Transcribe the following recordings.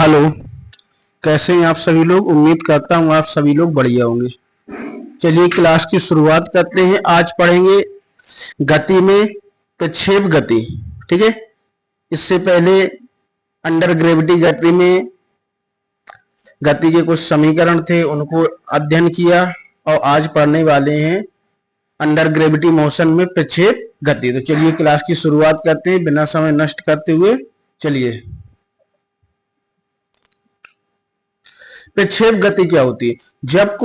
Hello. कैसे हैं आप सभी लोग। उम्मीद करता हूँ आप सभी लोग बढ़िया होंगे। चलिए क्लास की शुरुआत करते हैं। आज पढ़ेंगे गति में प्रक्षेप गति। ठीक है। इससे पहले अंडर ग्रेविटी गति में गति के कुछ समीकरण थे, उनको अध्ययन किया और आज पढ़ने वाले हैं अंडर ग्रेविटी मोशन में प्रक्षेप गति। तो चलिए क्लास की शुरुआत करते हैं बिना समय नष्ट करते हुए। चलिए, प्रक्षेप गति क्या होती है। जब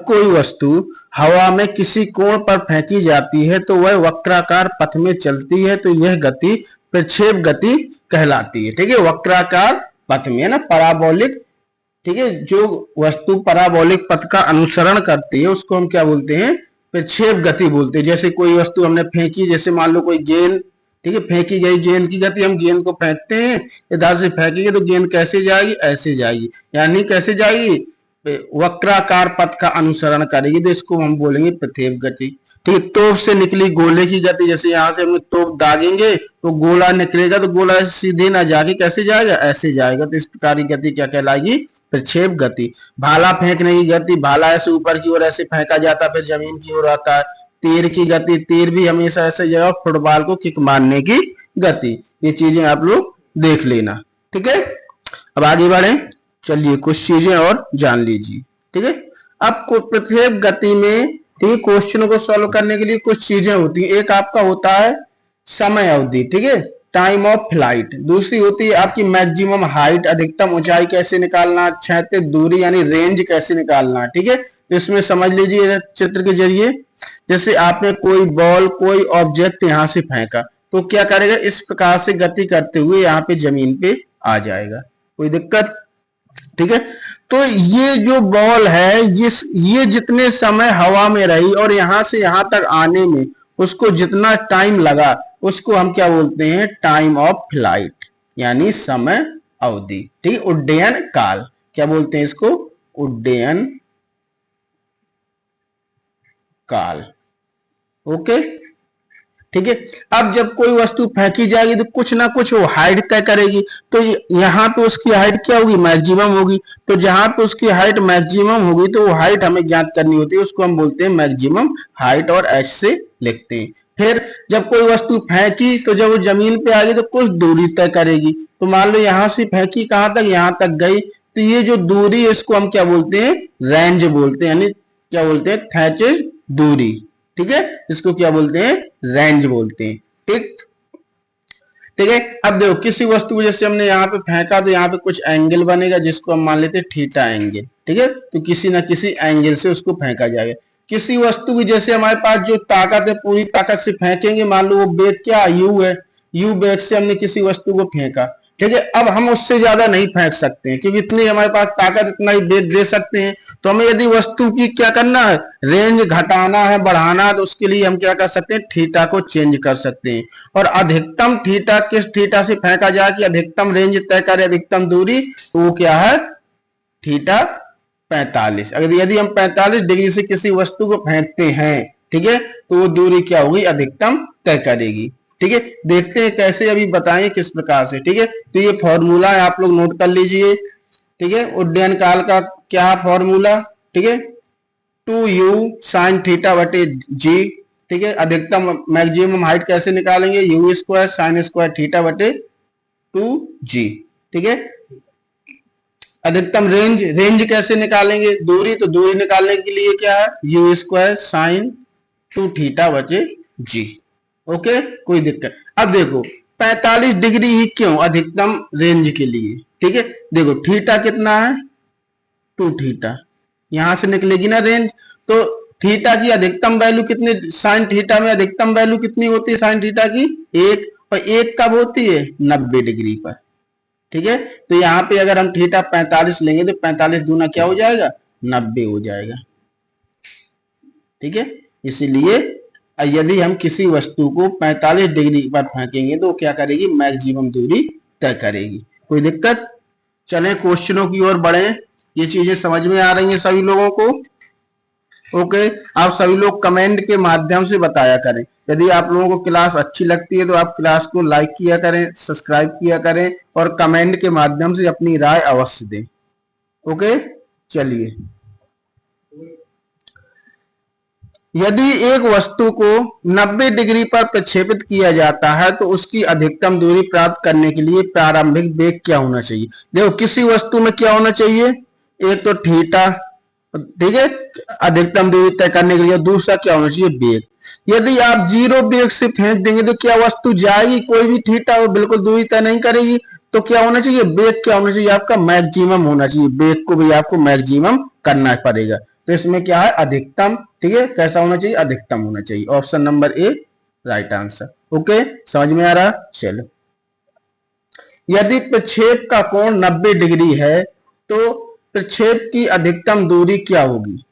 कोई वस्तु हवा में किसी कोण पर फेंकी जाती है तो वह वक्राकार पथ में चलती है, तो यह गति प्रक्षेप गति कहलाती है। ठीक है, वक्राकार पथ में है ना, पराबोलिक। ठीक है, जो वस्तु पराबोलिक पथ का अनुसरण करती है उसको हम क्या बोलते हैं, प्रक्षेप गति बोलते हैं। जैसे कोई वस्तु हमने फेंकी, जैसे मान लो कोई गेंद, ठीक है, फेंकी गई गेंद की गति, हम गेंद को फेंकते हैं, इधर से फेंकेंगे तो गेंद कैसे जाएगी, ऐसे जाएगी, यानी कैसे जाएगी, वक्राकार पथ का अनुसरण करेगी, तो इसको हम बोलेंगे प्रक्षेप गति। ठीक है, तोप से निकली गोले की गति, जैसे यहां से हम तोप दागेंगे तो गोला निकलेगा, तो गोला सीधे ना जाके कैसे जाएगा, ऐसे जाएगा, तो इस प्रकार की गति क्या कहलाएगी, प्रक्षेप गति। भाला फेंकने की गति, भाला ऐसे ऊपर की ओर ऐसे फेंका जाता फिर जमीन की ओर आता है। तीर की गति, तीर भी हमेशा ऐसे जाएगा। फुटबॉल को किक मारने की गति, ये चीजें आप लोग देख लेना। ठीक है, अब आगे बढ़े। चलिए कुछ चीजें और जान लीजिए। ठीक है, अब प्रक्षेप गति में ठीक है, क्वेश्चनों को सॉल्व करने के लिए कुछ चीजें होती है। एक आपका होता है समय अवधि, ठीक है, टाइम ऑफ फ्लाइट। दूसरी होती है आपकी मैक्सिमम हाइट, अधिकतम ऊंचाई कैसे निकालना, क्षैतिज दूरी यानी रेंज कैसे निकालना। ठीक है, इसमें समझ लीजिए चित्र के जरिए। जैसे आपने कोई बॉल, कोई ऑब्जेक्ट यहां से फेंका तो क्या करेगा, इस प्रकार से गति करते हुए यहाँ पे जमीन पे आ जाएगा, कोई दिक्कत। ठीक है, तो ये जो बॉल है ये जितने समय हवा में रही और यहां से यहां तक आने में उसको जितना टाइम लगा उसको हम क्या बोलते हैं, टाइम ऑफ फ्लाइट यानी समय अवधि। ठीक, उड्डयन काल क्या बोलते हैं इसको, उड्डयन काल। ओके, ठीक है। अब जब कोई वस्तु फेंकी जाएगी तो कुछ ना कुछ वो हाइट तय करेगी, तो यहाँ पे उसकी हाइट क्या होगी, मैक्सिमम होगी। तो जहां पे उसकी हाइट मैक्सिमम होगी तो वो हाइट हमें ज्ञात करनी होती है, उसको हम बोलते हैं मैक्सिमम हाइट और एच से लिखते हैं। फिर जब कोई वस्तु फेंकी तो जब वो जमीन पे आ गई तो कुछ दूरी तय करेगी। तो मान लो यहां से फेंकी कहां तक, यहां तक गई, तो ये जो दूरी है इसको हम क्या बोलते हैं, रेंज बोलते हैं, यानी क्या बोलते हैं, थैचेज दूरी। ठीक है, इसको क्या बोलते हैं, रेंज बोलते हैं। ठीक, ठीक है। अब देखो किसी वस्तु को जैसे हमने यहाँ पे फेंका तो यहाँ पे कुछ एंगल बनेगा जिसको हम मान लेते हैं थीटा एंगल। ठीक है, तो किसी ना किसी एंगल से उसको फेंका जाएगा। किसी वस्तु की जैसे हमारे पास जो ताकत है, पूरी ताकत से फेंकेंगे, मान लो वो वेग क्या यू है, यू वेग से हमने किसी वस्तु को फेंका। ठीक है, अब हम उससे ज्यादा नहीं फेंक सकते हैं क्योंकि इतनी हमारे पास ताकत, इतना ही वेग दे सकते हैं। तो हमें यदि वस्तु की क्या करना है, रेंज घटाना है, बढ़ाना है, तो उसके लिए हम क्या कर सकते हैं, थीटा को चेंज कर सकते हैं। और अधिकतम थीटा किस थीटा से फेंका जाए कि अधिकतम रेंज तय करे, अधिकतम दूरी, तो वो क्या है, थीटा 45। अगर यदि हम 45 डिग्री से किसी वस्तु को फेंकते हैं, ठीक है, तो वो दूरी क्या होगी, अधिकतम तय करेगी। ठीक है, देखते हैं कैसे, अभी बताएं किस प्रकार से। ठीक है, तो ये फॉर्मूला है, आप लोग नोट कर लीजिए। ठीक है, उड्डयन काल का क्या फॉर्मूला, ठीक है, 2u साइन थीटा बटे जी। ठीक है, अधिकतम मैक्सिमम हाइट कैसे निकालेंगे, you square sine square theta बटे 2g। ठीक है, अधिकतम रेंज, रेंज कैसे निकालेंगे, दूरी, तो दूरी निकालने के लिए क्या है, यू स्क्वायर साइन 2 थीटा बचे जी। ओके, कोई दिक्कत। अब देखो 45 डिग्री ही क्यों, अधिकतम रेंज के लिए। ठीक है, देखो थीटा कितना है, 2 थीटा, यहां से निकलेगी ना रेंज, तो थीटा की अधिकतम वैल्यू कितनी, साइन थीटा में अधिकतम वैल्यू कितनी होती है साइन थीटा की, 1, और 1 कब होती है, 90 डिग्री पर। ठीक है, तो यहाँ पे अगर हम थीटा 45 लेंगे तो 45 दूना क्या हो जाएगा, 90 हो जाएगा। ठीक है, इसीलिए यदि हम किसी वस्तु को 45 डिग्री पर फेंकेंगे तो क्या करेगी, मैक्सिमम दूरी तय करेगी। कोई दिक्कत। चलें क्वेश्चनों की ओर बढ़े, ये चीजें समझ में आ रही हैं सभी लोगों को। ओके, आप सभी लोग कमेंट के माध्यम से बताया करें। यदि आप लोगों को क्लास अच्छी लगती है तो आप क्लास को लाइक किया करें, सब्सक्राइब किया करें और कमेंट के माध्यम से अपनी राय अवश्य दें। ओके, चलिए। यदि एक वस्तु को 90 डिग्री पर प्रक्षेपित किया जाता है तो उसकी अधिकतम दूरी प्राप्त करने के लिए प्रारंभिक वेग क्या होना चाहिए? देखो, किसी वस्तु में क्या होना चाहिए? एक तो थीटा, ठीक है, अधिकतम दूरी तय करने के लिए। दूसरा क्या होना चाहिए? वेग। यदि आप जीरो वेग से फेंक देंगे तो क्या वस्तु जाएगी? कोई भी थीटा वो बिल्कुल दूरी तय नहीं करेगी। तो क्या होना चाहिए? वेग क्या होना चाहिए? आपका मैक्सिमम होना चाहिए। वेग को भी आपको मैक्सिमम करना पड़ेगा। तो इसमें क्या है? अधिकतम। ठीक है, कैसा होना चाहिए? अधिकतम होना चाहिए। Option number A right answer. Okay, समझ में आ रहा? चलो, यदि प्रक्षेप का कोण 90 डिग्री है तो प्रक्षेप की अधिकतम दूरी क्या होगी?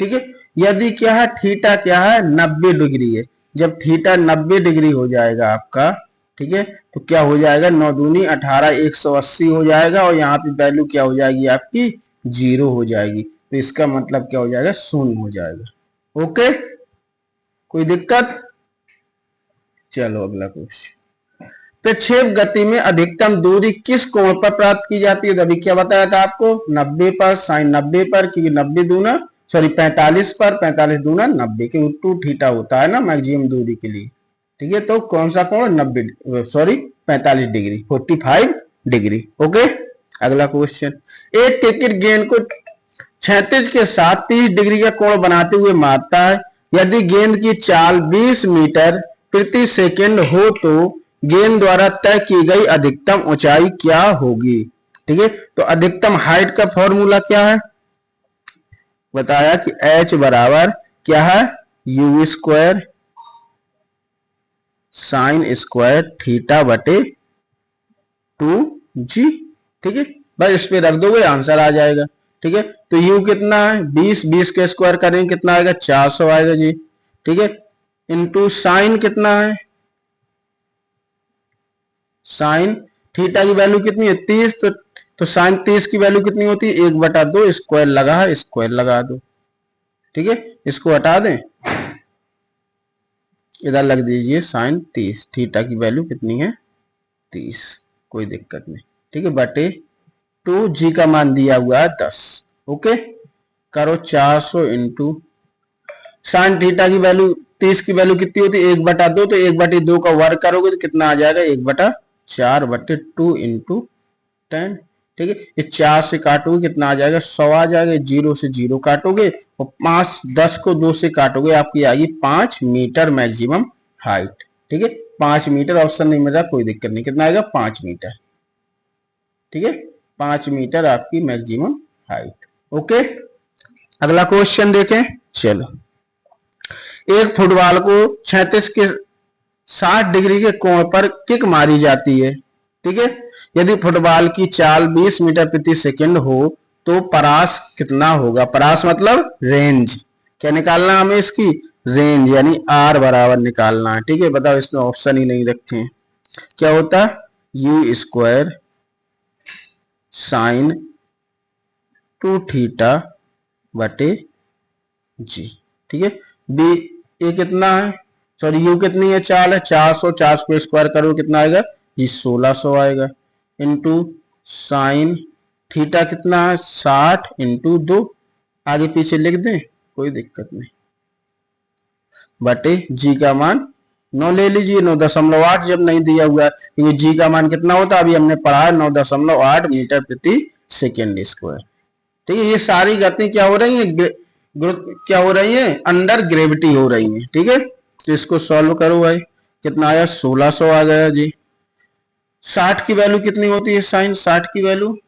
ठीक है, यदि क्या है? थीटा क्या है? 90 डिग्री है। जब थीटा 90 डिग्री हो जाएगा आपका, ठीक है, तो क्या हो जाएगा? 9 दूनी 18, 180 हो जाएगा और यहाँ पे वैल्यू क्या हो जाएगी आपकी? 0 हो जाएगी। तो इसका मतलब क्या हो जाएगा? 0 हो जाएगा। ओके, कोई दिक्कत? चलो अगला क्वेश्चन। प्रक्षेप गति में अधिकतम दूरी किस कोण पर प्राप्त की जाती है? तो अभी क्या बताया था आपको? 90 पर, साइन 90 पर, क्योंकि 90 दूना, सॉरी 45 पर, 45 दूना 90, क्योंकि 2 थीटा होता है ना मैक्सिमम दूरी के लिए। ठीक है, तो कौन सा कोण? 90, सॉरी 45 डिग्री, 45 डिग्री। ओके, अगला क्वेश्चन। एक क्रिकेट गेंद को 36 के साथ 30 डिग्री का कोण बनाते हुए मारता है। यदि गेंद की चाल 20 मीटर प्रति सेकंड हो तो गेंद द्वारा तय की गई अधिकतम ऊंचाई क्या होगी? ठीक है, तो अधिकतम हाइट का फॉर्मूला क्या है? बताया कि h बराबर क्या है? You square sine square theta बटे 2g। ठीक है, बस इस पे रख दोगे आंसर आ जाएगा। ठीक है, तो u कितना है? 20, 20 के स्क्वायर करेंगे कितना आएगा? 400 आएगा जी। ठीक है, इंटू साइन कितना है? साइन थीटा की वैल्यू कितनी है? 30। तो साइन 30 की वैल्यू कितनी होती है? 1/2 स्क्वायर लगा है, स्क्वायर लगा दो। ठीक है, इसको हटा दें, इधर लग दीजिए साइन 30। थीटा की वैल्यू कितनी है? 30। कोई दिक्कत नहीं। ठीक है, बटे 2g का मान दिया हुआ है 10। ओके, करो 400 इंटू साइन थीटा की वैल्यू 30 की वैल्यू कितनी होती है? 1/2। तो 1/2 का वर्ग करोगे तो कितना आ जाएगा? 1/4 बटे 2 इंटू 10। ठीक है, ये 4 से काटोगे कितना आ जाएगा? 100 आ जाएगा। 0 से 0 काटोगे और 5, 10 को 2 से काटोगे, आपकी आएगी 5 मीटर मैक्सिमम हाइट। ठीक है, 5 मीटर ऑप्शन नहीं मिल रहा, कोई दिक्कत नहीं। कितना आएगा? 5 मीटर। ठीक है, 5 मीटर आपकी मैक्सिमम हाइट। ओके, अगला क्वेश्चन देखें। चलो, एक फुटबॉल को 36 के 60 डिग्री के कोण पर किक मारी जाती है। ठीक है, यदि फुटबॉल की चाल 20 मीटर प्रति सेकंड हो तो परास कितना होगा? परास मतलब रेंज। क्या निकालना है हमें? इसकी रेंज, यानी आर बराबर निकालना है। ठीक है, बताओ, इसमें ऑप्शन ही नहीं रखे हैं। क्या होता है? यू स्क्वायर साइन 2 थीटा बटे जी। ठीक है, बी ए कितना है? सॉरी, यू कितनी है? चाल है। 400, 400 को स्क्वायर करो कितना आएगा? ये 1600 आएगा। इंटू साइन थीटा कितना है? 60 इंटू 2। आगे पीछे लिख दें, कोई दिक्कत नहीं। बटे जी का मान 9 ले लीजिए। 9.8 जब नहीं दिया हुआ है, क्योंकि जी का मान कितना होता है? अभी हमने पढ़ा है 9.8 मीटर प्रति सेकेंड स्क्वायर। ठीक है, ये सारी गति क्या हो रही है? क्या हो रही है? अंडर ग्रेविटी हो रही है। ठीक है, तो इसको सॉल्व करो भाई। कितना आया? 1600 आ गया जी। 60 की वैल्यू कितनी होती है? साइन 60 की वैल्यू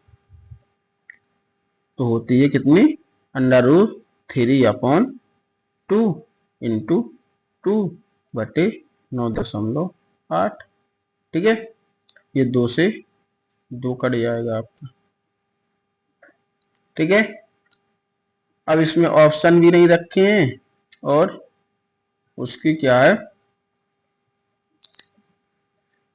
तो होती है कितनी? √3/2 इंटू 2 बटे 9.8। ठीक है, ये 2 से 2 कट जाएगा आपका। ठीक है, अब इसमें ऑप्शन भी नहीं रखे हैं और उसकी क्या है,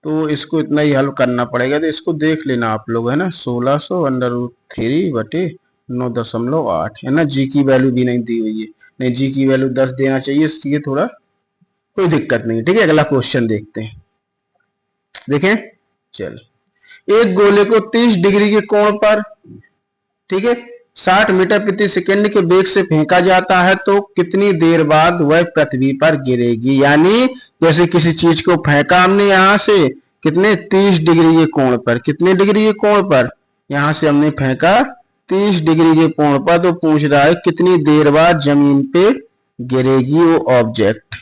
तो इसको इतना ही हल करना पड़ेगा। तो इसको देख लेना आप लोग, है ना। 1600 √3 बटे 9.8 है ना। जी की वैल्यू भी नहीं दी हुई है, नहीं जी की वैल्यू 10 देना चाहिए, इसलिए थोड़ा कोई दिक्कत नहीं। ठीक है, अगला क्वेश्चन देखते हैं। देखें, चल, एक गोले को 30 डिग्री के कोण पर, ठीक है, 60 मीटर प्रति सेकंड के वेग से फेंका जाता है तो कितनी देर बाद वह पृथ्वी पर गिरेगी। यानी जैसे किसी चीज को फेंका हमने यहां से कितने 30 डिग्री के कोण पर, कितने डिग्री के कोण पर, यहां से हमने फेंका 30 डिग्री के कोण पर, तो पूछ रहा है कितनी देर बाद जमीन पे गिरेगी वो ऑब्जेक्ट।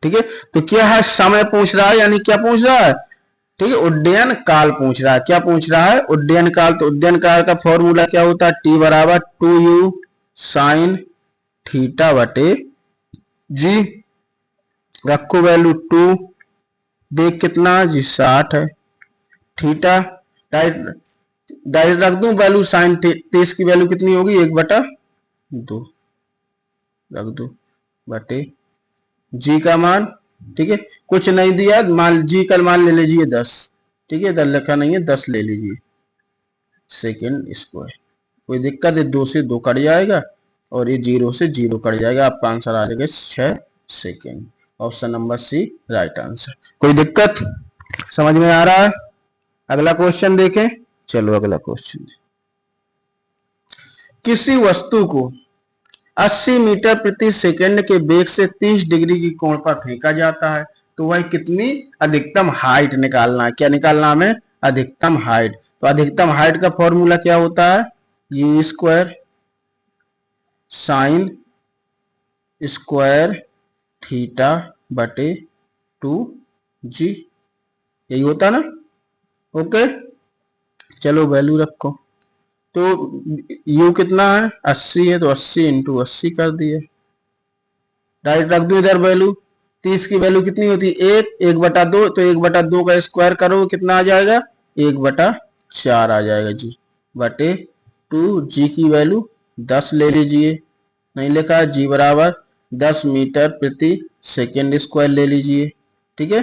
ठीक है, तो क्या है, समय पूछ रहा है, यानी क्या पूछ रहा है, ठीक है, उड्डयन काल पूछ रहा है। क्या पूछ रहा है, उड्डयन काल। तो उड्डयन काल का फॉर्मूला क्या होता है, टी बराबर 2u साइन थीटा बटे जी, रखो वैल्यू 2, वेग कितना जी 60 है, थीटा डायरेक्ट डायरेक्ट रख दूं वैल्यू, साइन 30 की वैल्यू कितनी होगी 1/2 रख दो बटे जी का मान। ठीक है, कुछ नहीं दिया, मान जी का मान ले लीजिए 10। ठीक है, इधर लिखा नहीं है, 10 ले लीजिए सेकेंड स्क्वायर। कोई दिक्कत है, 2 से 2 कट जाएगा और ये 0 से 0 कट जाएगा, आपका आंसर आ जाएगा 6 second. Option number C right answer. कोई दिक्कत, समझ में आ रहा है। अगला क्वेश्चन देखें, चलो अगला क्वेश्चन। किसी वस्तु को 80 मीटर प्रति सेकंड के वेग से 30 डिग्री की कोण पर फेंका जाता है तो वह कितनी अधिकतम हाइट निकालना है। क्या निकालना हमें, अधिकतम हाइट। तो अधिकतम हाइट का फॉर्मूला क्या होता है, you square sine square theta बटे 2g, यही होता ना। ओके, चलो वैल्यू रखो। तो u कितना है 80 है, तो 80 इंटू 80 कर दिए, डायरेक्ट रख दो इधर वैल्यू। 30 की वैल्यू कितनी होती है 1/2, तो 1/2 का स्क्वायर करो कितना आ जाएगा 1/4 आ जाएगा जी, बटे 2g की वैल्यू 10 ले लीजिए, नहीं लिखा, जी बराबर 10 मीटर प्रति सेकेंड स्क्वायर ले लीजिए। ठीक है,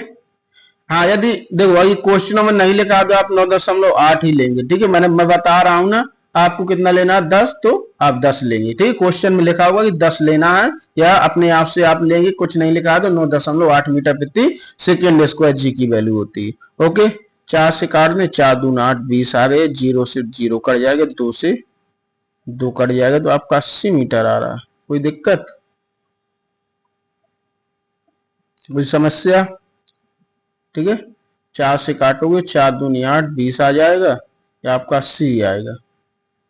हाँ यदि देखो ये क्वेश्चनों में नहीं लिखा तो आप 9.8 ही लेंगे। ठीक है, मैं बता रहा हूं ना आपको कितना लेना है 10, तो आप 10 लेंगे। ठीक है, क्वेश्चन में लिखा होगा कि 10 लेना है, या अपने आप से आप लेंगे, कुछ नहीं लिखा है तो 9.8 मीटर प्रति सेकेंड स्क्वायर जी की वैल्यू होती है। ओके, 4 से काट दें, 4 दूना 8, 20 आ रहे, 0 से 0 कट जाएगा, 2 से 2 कट जाएगा, तो आपका 80 मीटर आ रहा है। कोई दिक्कत, कोई समस्या। ठीक है, 4 से काटोगे, 4 दूनी 8, 20 आ जाएगा, या आपका 80 आएगा।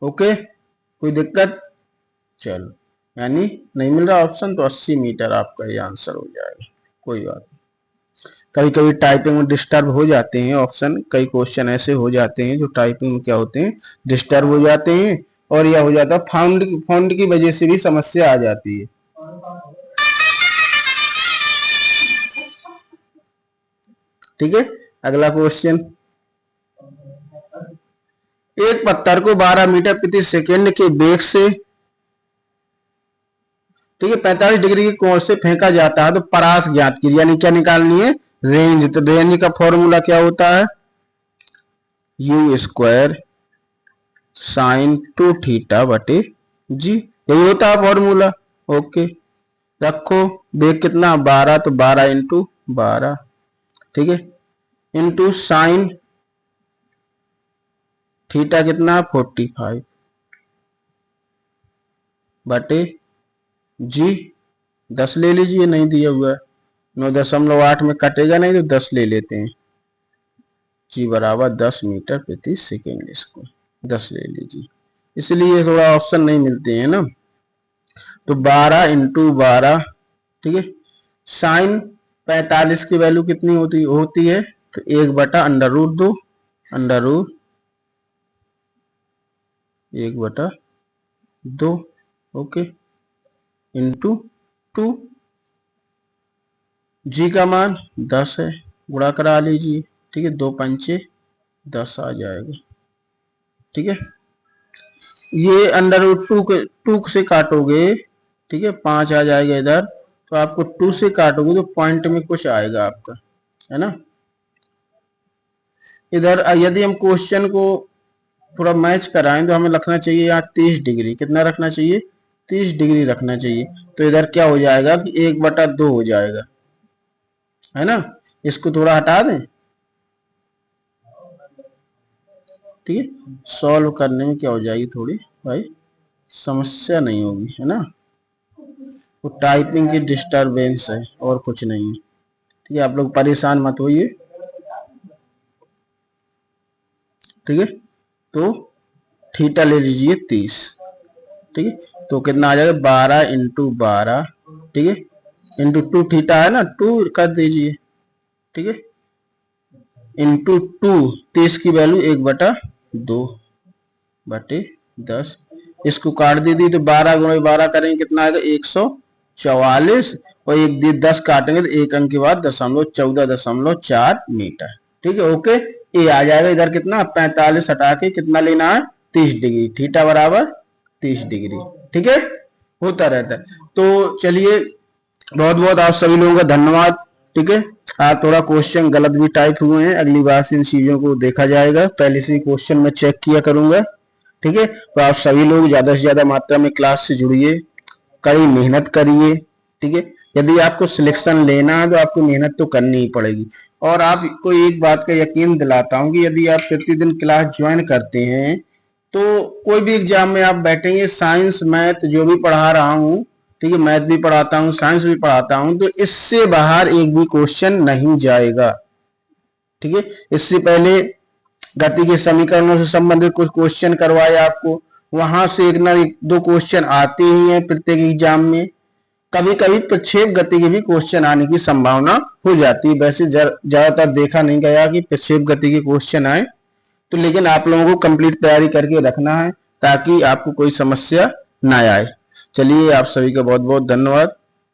ओके, कोई दिक्कत, चलो, यानी नहीं मिल रहा ऑप्शन, तो 80 मीटर आपका ये आंसर हो जाएगा। कोई बात नहीं, कभी कभी टाइपिंग में डिस्टर्ब हो जाते हैं ऑप्शन, कई क्वेश्चन ऐसे हो जाते हैं जो टाइपिंग में क्या होते हैं डिस्टर्ब हो जाते हैं, और यह हो जाता है फाउंड की वजह से भी समस्या आ जाती है। ठीक है, अगला क्वेश्चन, एक पत्थर को 12 मीटर प्रति सेकंड के वेग से, ठीक है, 45 डिग्री के कोण से फेंका जाता है तो परास ज्ञात कीजिए, यानी क्या निकालनी है, रेंज। तो रेंज का फॉर्मूला क्या होता है, यू स्क्वायर साइन 2 थीटा बटे जी, यही होता है फॉर्मूला। ओके, रखो, वेग कितना 12, तो 12 इंटू 12, ठीक है, इंटू साइन थीटा कितना 45 बटे जी, 10 ले लीजिए, नहीं दिया हुआ है, 9.8 में कटेगा नहीं, तो 10 ले लेते हैं, जी बराबर 10 मीटर प्रति सेकेंड स्क्वायर, 10 ले लीजिए, इसलिए थोड़ा ऑप्शन नहीं मिलते हैं ना। तो 12 इंटू 12, ठीक है, साइन 45 की वैल्यू कितनी होती है, तो 1/√2, अंडर रूट 1/2, ओके, इंटू 2, जी का मान 10 है, गुणा करा लीजिए। ठीक है, 2 पंचे 10 आ जाएगा। ठीक है, ये अंडर रूट 2 से काटोगे, ठीक है, 5 आ जाएगा इधर, तो आपको 2 से काटोगे तो पॉइंट में कुछ आएगा आपका, है ना। इधर यदि हम क्वेश्चन को पूरा मैच कराएं तो हमें रखना चाहिए यहाँ 30 डिग्री। कितना रखना चाहिए? 30 डिग्री रखना चाहिए। तो इधर क्या हो जाएगा कि 1/2 हो जाएगा, है ना। इसको थोड़ा हटा दें, ठीक है। सॉल्व करने में क्या हो जाएगी, थोड़ी भाई समस्या नहीं होगी, है ना। वो टाइपिंग की डिस्टरबेंस है और कुछ नहीं है, ठीक है। आप लोग परेशान मत होइए, ठीक है। तो थीटा ले लीजिए 30, ठीक है। तो कितना आ जाएगा 12 × 12, ठीक है, इंटू 2 थीटा है ना, 2 कर दीजिए, ठीक है, इंटू 2। 30 की वैल्यू 1/2 बटे 10। इसको काट दीजिए तो 12 × 12 करेंगे कितना आएगा 144, और 10 काटेंगे तो एक अंक के बाद 14.4 मीटर, ठीक है। ओके, ये आ जाएगा इधर कितना 45 हटा के कितना लेना है 30 डिग्री, थीटा बराबर 30 डिग्री, ठीक है। होता रहता है। तो चलिए, बहुत बहुत आप सभी लोगों का धन्यवाद, ठीक है। आप थोड़ा क्वेश्चन गलत भी टाइप हुए हैं, अगली बार से इन चीजों को देखा जाएगा, पहले से क्वेश्चन में चेक किया करूंगा, ठीक है। तो आप सभी लोग ज्यादा से ज्यादा मात्रा में क्लास से जुड़िए, कड़ी मेहनत करिए, ठीक है। यदि आपको सिलेक्शन लेना है तो आपको मेहनत तो करनी ही पड़ेगी। और आपको एक बात का यकीन दिलाता हूं कि यदि आप प्रतिदिन क्लास ज्वाइन करते हैं तो कोई भी एग्जाम में आप बैठेंगे, साइंस मैथ जो भी पढ़ा रहा हूं, ठीक है, मैथ भी पढ़ाता हूं, साइंस भी पढ़ाता हूं, तो इससे बाहर एक भी क्वेश्चन नहीं जाएगा, ठीक है। इससे पहले गति के समीकरणों से संबंधित कुछ क्वेश्चन करवाए आपको, वहां से एक ना एक दो क्वेश्चन आते ही हैं प्रत्येक एग्जाम में। कभी कभी प्रक्षेप गति के भी क्वेश्चन आने की संभावना हो जाती है, वैसे ज्यादातर देखा नहीं गया कि प्रक्षेप गति के क्वेश्चन आए। तो लेकिन आप लोगों को कंप्लीट तैयारी करके रखना है ताकि आपको कोई समस्या ना आए। चलिए, आप सभी का बहुत बहुत धन्यवाद।